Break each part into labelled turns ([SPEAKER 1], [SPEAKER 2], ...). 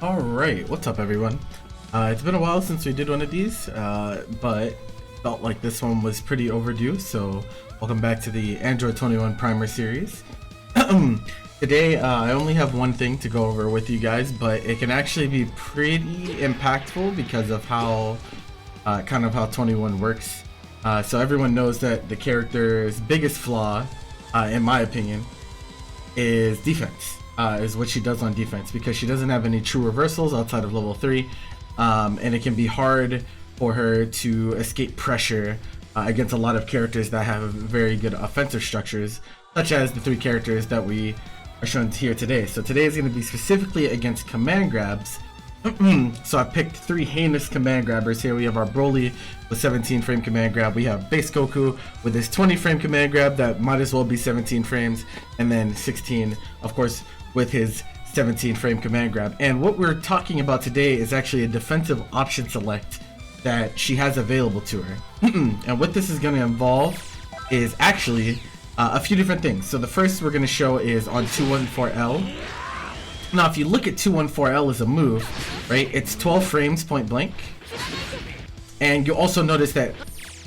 [SPEAKER 1] Alright, what's up everyone? It's been a while since we did one of these, but felt like this one was pretty overdue, so welcome back to the Android 21 Primer series. Today, I only have one thing to go over with you guys, but it can actually be pretty impactful because of how, kind of how 21 works. So everyone knows that the character's biggest flaw, in my opinion, is defense. Is what she does on defense, because she doesn't have any true reversals outside of level 3, and it can be hard for her to escape pressure against a lot of characters that have very good offensive structures, such as the 3 characters that we are shown here today. So today is going to be specifically against command grabs. So I picked 3 heinous command grabbers. Here we have our Broly with 17 frame command grab, we have base Goku with his 20 frame command grab that might as well be 17 frames, and then 16 of course with his 17 frame command grab. And what we're talking about today is actually a defensive option select that she has available to her. And what this is going to involve is actually a few different things. So the first we're going to show is on 214L. Now if you look at 214L as a move, right, it's 12 frames point blank, and you'll also notice that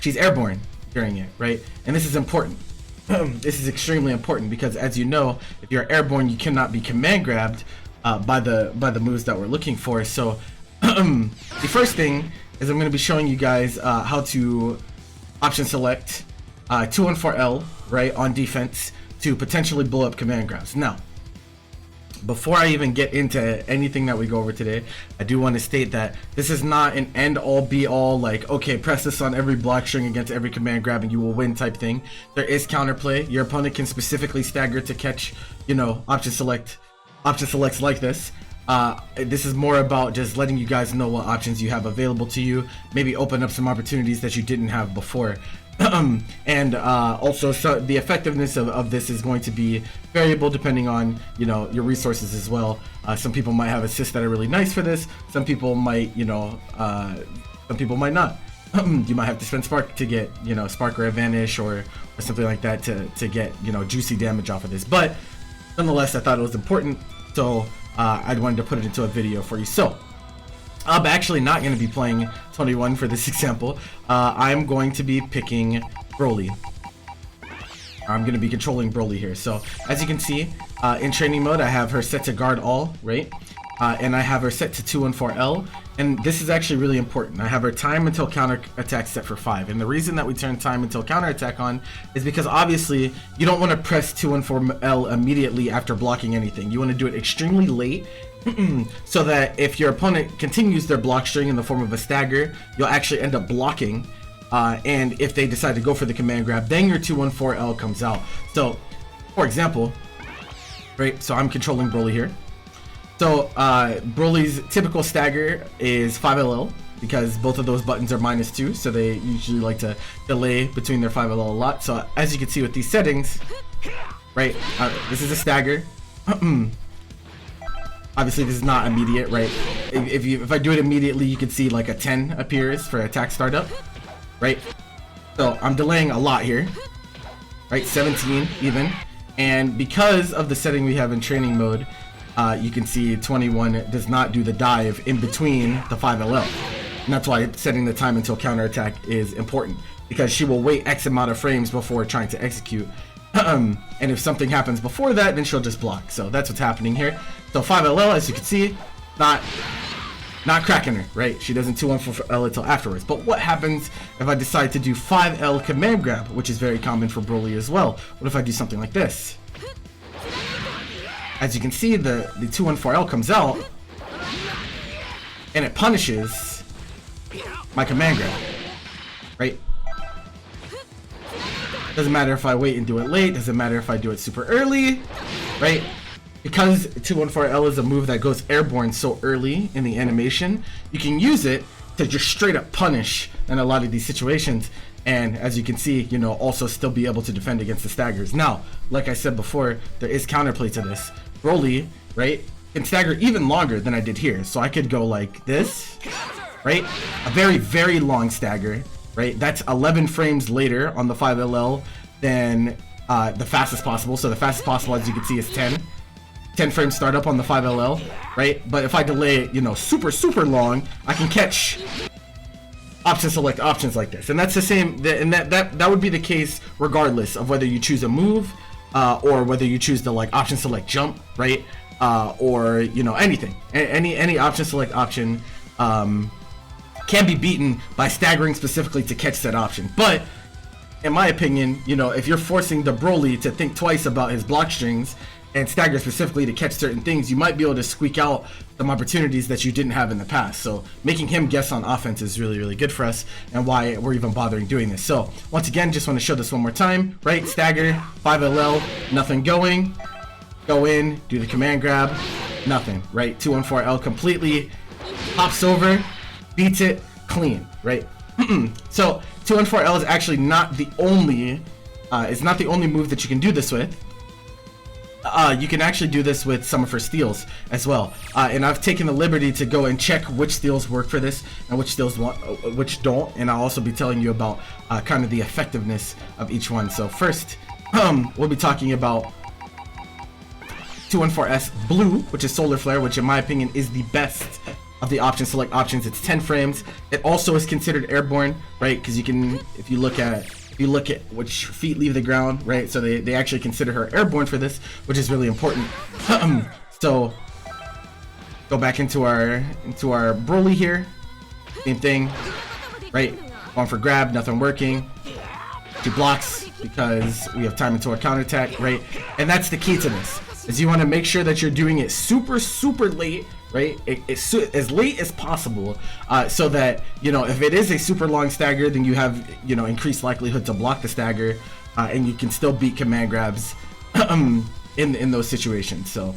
[SPEAKER 1] she's airborne during it, right? And this is important. This is extremely important because, as you know, if you're airborne, you cannot be command grabbed by the moves that we're looking for. So the first thing is I'm going to be showing you guys how to option select 214L, right, on defense to potentially blow up command grabs. Now, before I even get into anything that we go over today, I do want to state that this is not an end-all be-all, like, okay, press this on every block string against every command grab and you will win type thing. There is counterplay. Your opponent can specifically stagger to catch, you know, option selects like this. This is more about just letting you guys know what options you have available to you, maybe open up some opportunities that you didn't have before. And also, so the effectiveness of this is going to be variable depending on, you know, your resources as well. Some people might have assists that are really nice for this. Some people might, you know, some people might not. You might have to spend spark to get, you know, spark or vanish or something like that to get, you know, juicy damage off of this. But nonetheless, I thought it was important, so I wanted to put it into a video for you. So I'm actually not going to be playing 21 for this example. I'm going to be picking Broly. I'm going to be controlling Broly here. So as you can see, in training mode, I have her set to guard all, right? And I have her set to 214L. And this is actually really important. I have her time until counter attack set for 5. And the reason that we turn time until counter attack on is because obviously you don't want to press 214L immediately after blocking anything. You want to do it extremely late, so that if your opponent continues their block string in the form of a stagger, you'll actually end up blocking. And if they decide to go for the command grab, then your 214L comes out. So, for example, right, so I'm controlling Broly here. So, Broly's typical stagger is 5LL, because both of those buttons are -2, so they usually like to delay between their 5LL a lot. So, as you can see with these settings, right, this is a stagger. Obviously this is not immediate, right? If I do it immediately, you can see like a 10 appears for attack startup, right? So I'm delaying a lot here, right? 17 even. And because of the setting we have in training mode, you can see 21 does not do the dive in between the 5LL. And that's why setting the time until counter attack is important, because she will wait X amount of frames before trying to execute. And if something happens before that, then she'll just block. So that's what's happening here. So 5LL, as you can see, not cracking her, right? She doesn't 214L until afterwards. But what happens if I decide to do 5L command grab, which is very common for Broly as well? What if I do something like this? As you can see, the 214L comes out, and it punishes my command grab, right? Doesn't matter if I wait and do it late, doesn't matter if I do it super early, right? Because 214L is a move that goes airborne so early in the animation, you can use it to just straight up punish in a lot of these situations. And as you can see, you know, also still be able to defend against the staggers. Now, like I said before, there is counterplay to this. Broly, right, can stagger even longer than I did here. So I could go like this, right? A very, very long stagger, right? That's 11 frames later on the 5LL than the fastest possible. So the fastest possible, as you can see, is 10. 10 frame startup on the 5LL, right? But if I delay it, you know, super long, I can catch option select options like this. And that's the same, and that would be the case regardless of whether you choose a move or whether you choose the like option select jump, right? Or, you know, anything. Any option select option can be beaten by staggering specifically to catch that option. But in my opinion, you know, if you're forcing the Broly to think twice about his block strings and stagger specifically to catch certain things, you might be able to squeak out some opportunities that you didn't have in the past. So making him guess on offense is really good for us, and why we're even bothering doing this. So once again, just want to show this one more time, right? Stagger, 5LL, nothing going. Go in, do the command grab, nothing, right? 214L completely hops over, beats it clean, right? So 214L is actually not the only move that you can do this with. You can actually do this with some of her steals as well, and I've taken the liberty to go and check which steals work for this and which steals which don't, and I'll also be telling you about kind of the effectiveness of each one. So first, we'll be talking about 214S Blue, which is Solar Flare, which in my opinion is the best of the option select options. It's 10 frames. It also is considered airborne, right? Because you can, if you look at which feet leave the ground, right? So they actually consider her airborne for this, which is really important. So go back into our Broly here. Same thing, right? Going for grab, nothing working. 2 blocks because we have time into our counterattack, right? And that's the key to this, is you want to make sure that you're doing it super late, right? As late as possible, so that, you know, if it is a super long stagger, then you have, you know, increased likelihood to block the stagger, and you can still beat command grabs in those situations. So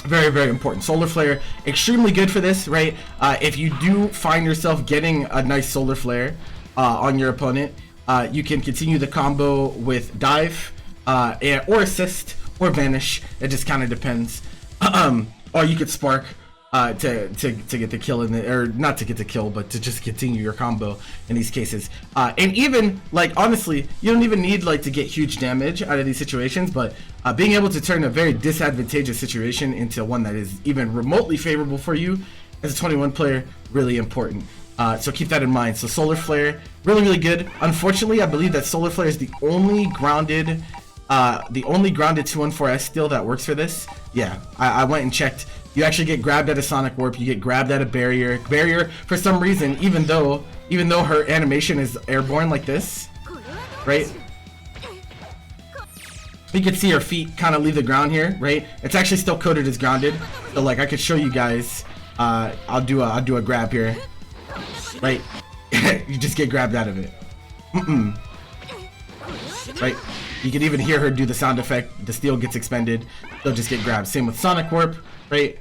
[SPEAKER 1] very important. Solar Flare, extremely good for this, right? If you do find yourself getting a nice Solar Flare on your opponent, you can continue the combo with dive, or assist, or vanish. It just kind of depends. Or you could spark to get the kill in the, or not to get the kill, but to just continue your combo in these cases. And even, like, honestly, you don't even need like to get huge damage out of these situations, but being able to turn a very disadvantageous situation into one that is even remotely favorable for you as a 21 player, really important. So keep that in mind. So Solar Flare, really good. Unfortunately, I believe that Solar Flare is the only grounded 214S steal that works for this. Yeah, I went and checked. You actually get grabbed at a Sonic Warp, you get grabbed at a barrier. Barrier, for some reason, even though her animation is airborne like this, right? You can see her feet kind of leave the ground here, right? It's actually still coded as grounded. So like I could show you guys. I'll do a grab here, right? You just get grabbed out of it. Right? You can even hear her do the sound effect. The steel gets expended. They'll just get grabbed. Same with Sonic Warp, right?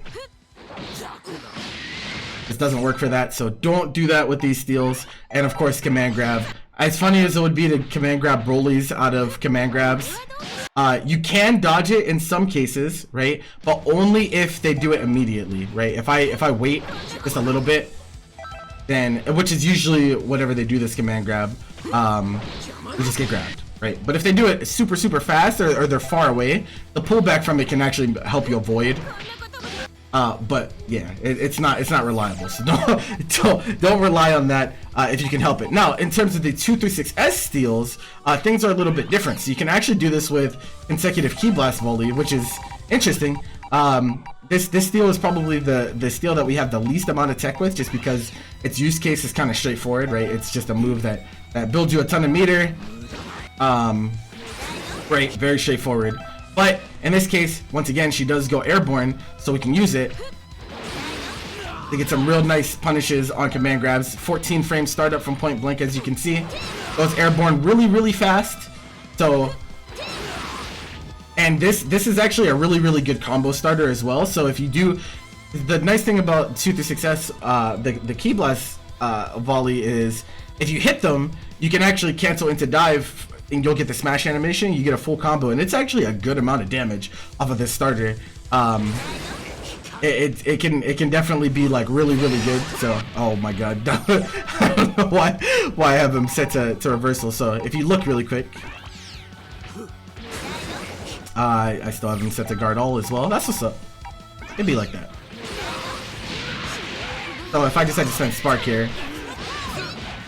[SPEAKER 1] This doesn't work for that, so don't do that with these steals. And of course, command grab. As funny as it would be to command grab Broly's out of command grabs, you can dodge it in some cases, right? But only if they do it immediately, right? If I wait just a little bit, then, which is usually whenever they do this command grab, we just get grabbed. Right, but if they do it super fast or they're far away, the pullback from it can actually help you avoid. But yeah, it's not reliable. So don't rely on that if you can help it. Now, in terms of the 236S steals, things are a little bit different. So you can actually do this with consecutive Ki Blast volley, which is interesting. This steal is probably the steal that we have the least amount of tech with, just because its use case is kind of straightforward, right? It's just a move that builds you a ton of meter. Right, very straightforward. But in this case, once again, she does go airborne, so we can use it to get some real nice punishes on command grabs. 14 frame startup from point blank, as you can see. Goes airborne really fast. So, and this is actually a really good combo starter as well. So if you do, the nice thing about 236S, the Ki Blast volley is, if you hit them, you can actually cancel into dive, and you'll get the smash animation. You get a full combo, and it's actually a good amount of damage off of this starter. It can definitely be like really good. So, oh my god, I don't know why I have them set to reversal. So if you look really quick, I still have him set to guard all as well. That's what's up. It'd be like that. So if I decide to spend Spark here,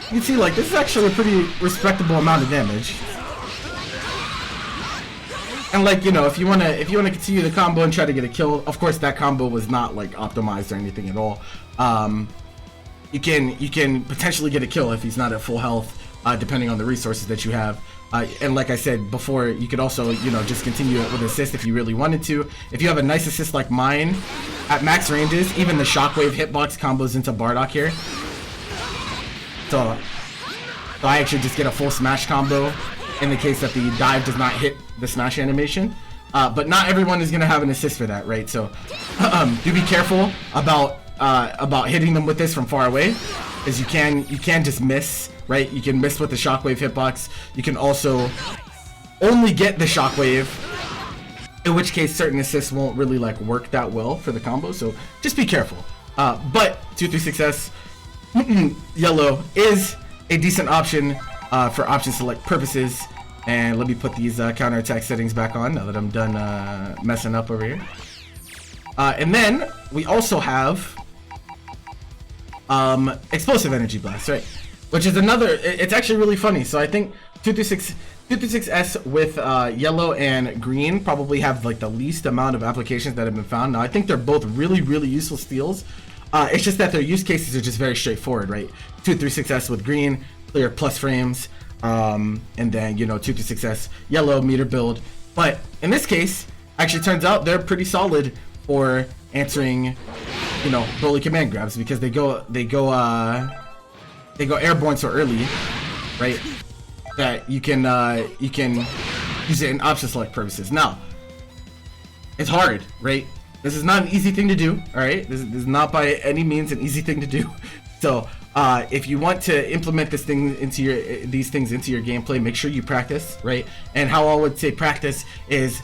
[SPEAKER 1] you can see like this is actually a pretty respectable amount of damage. And like, you know, if you wanna continue the combo and try to get a kill, of course that combo was not like optimized or anything at all. You can potentially get a kill if he's not at full health, depending on the resources that you have. And like I said before, you could also, you know, just continue it with assist if you really wanted to. If you have a nice assist like mine, at max ranges, even the shockwave hitbox combos into Bardock here. So I actually just get a full smash combo in the case that the dive does not hit the smash animation. But not everyone is gonna have an assist for that, right? So do be careful about hitting them with this from far away, because you can just miss, right? You can miss with the shockwave hitbox. You can also only get the shockwave, in which case certain assists won't really like work that well for the combo. So just be careful. But 236S yellow is a decent option for option select purposes. And let me put these counterattack settings back on now that I'm done messing up over here. And then we also have explosive energy blast, right? Which is another, it's actually really funny. So I think 236S with yellow and green probably have like the least amount of applications that have been found. Now I think they're both really, really useful steals. It's just that their use cases are just very straightforward, right? 236S with green, clear plus frames, and then, you know, 236S yellow meter build. But in this case, actually turns out they're pretty solid for answering, you know, bully command grabs, because they go airborne so early, right, that you can use it in option select purposes. Now, it's hard, right? This is not an easy thing to do, all right? This is not by any means an easy thing to do. So if you want to implement these things into your gameplay, make sure you practice, right? And how I would say practice is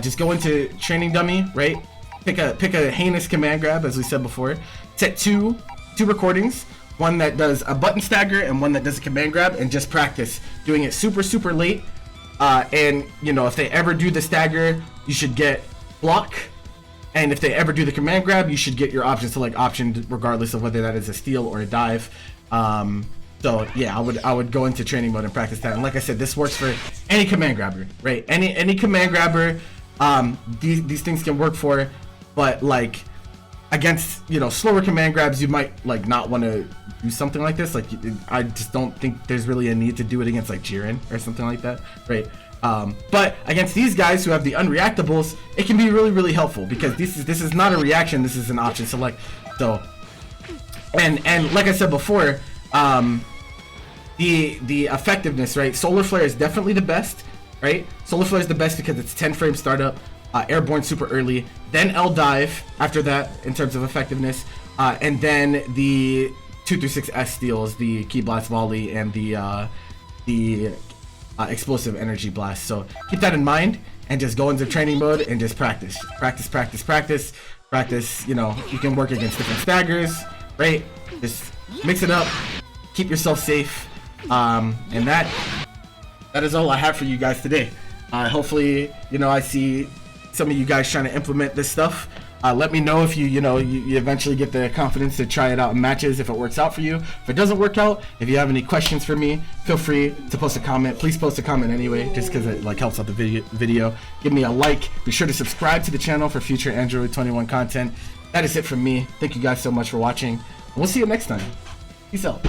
[SPEAKER 1] just go into training dummy, right? Pick a heinous command grab, as we said before. Set two recordings, one that does a button stagger and one that does a command grab, and just practice doing it super late. And you know, if they ever do the stagger, you should get block. And if they ever do the command grab, you should get your option select optioned, regardless of whether that is a steal or a dive. So yeah, I would go into training mode and practice that. And like I said, this works for any command grabber, right? Any command grabber, these things can work for. But like against, you know, slower command grabs, you might like not want to do something like this. Like I just don't think there's really a need to do it against like Jiren or something like that, right? But against these guys who have the unreactables, it can be really helpful, because this is not a reaction, this is an option select. So and like I said before, the effectiveness, right? Solar Flare is definitely the best, right? Solar Flare is the best because it's 10 frame startup, airborne super early, then L dive after that in terms of effectiveness, and then the 236S steals, the Ki Blast Volley and the explosive energy blast. So keep that in mind and just go into training mode and just practice. You know, you can work against different staggers, right? Just mix it up, keep yourself safe, and that is all I have for you guys today. Hopefully, you know, I see some of you guys trying to implement this stuff. Let me know if you eventually get the confidence to try it out in matches, if it works out for you. If it doesn't work out, if you have any questions for me, feel free to post a comment. Please post a comment anyway, just because it like helps out the video. Give me a like. Be sure to subscribe to the channel for future Android 21 content. That is it from me. Thank you guys so much for watching. We'll see you next time. Peace out.